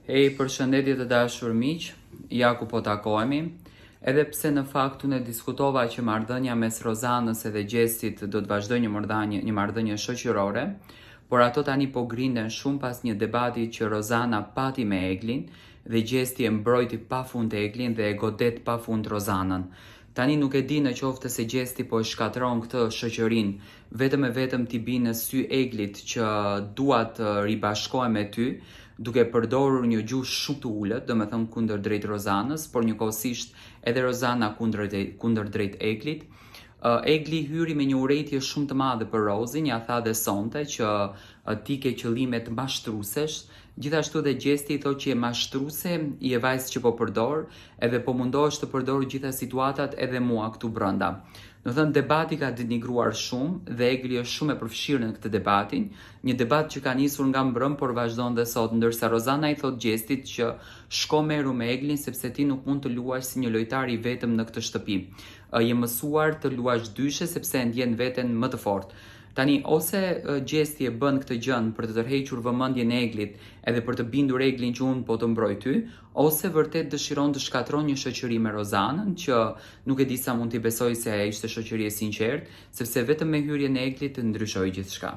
Hej, përshëndetje të dashur miq, ja ku po takohemi. Edhe pse në fakt unë diskutova që marrëdhënia mes Rozanës edhe Gjestit do të vazhdojë një marrëdhënie shoqërore, por ato tani po grinden shumë pas një debati që Rozana pati me Eglin dhe Gjesti e mbrojti pafund Eglin dhe e godet pafund Rozanën. Tani nuk e di në qoftë se Gjesti po e shkatron këtë shoqërinë vetëm e vetëm t'i bi në sy Eglit që dua të ribashkohem me ty, duke përdorur një gjuhë shumë të ulët, do me thënë kundër drejt Rozanës, por njëkohësisht edhe Rozana kundër drejt Eglit. Egli hyri me një urrejtje shumë të madhe për Rozin, ja tha dhe sonte që ti ke qëllimet mashtruesesh, gjithashtu dhe Gjesti i thotë që je mashtruese, i e vajzë që po përdor, edhe po mundohesh të përdor gjitha situatat edhe mua këtu brenda. Do thënë debati ka denigruar shumë dhe Egli është shumë e përfshirë në këtë debatin, një debat që ka nisur nga mbrëm por vazhdon dhe sot, ndërsa Rozana i thot Gjestit që shko meru me Eglin sepse ti nuk mund të luash si një lojtar i vetëm në këtë shtëpi. Je mësuar të luash dyshe sepse ndjen veten më të fortë. Tani, ose Gjesti e bën këtë gjën për të tërhequr vëmendjen e Eglit edhe për të bindur Eglin që unë po të mbroj ty, ose vërtet dëshiron të shkatron një shoqëri me Rozanën, që nuk e di sa mund t'i besoj se ajo ishte shoqëri e sinqertë, sepse vetëm me hyrjen e Eglit të ndryshoi gjithçka.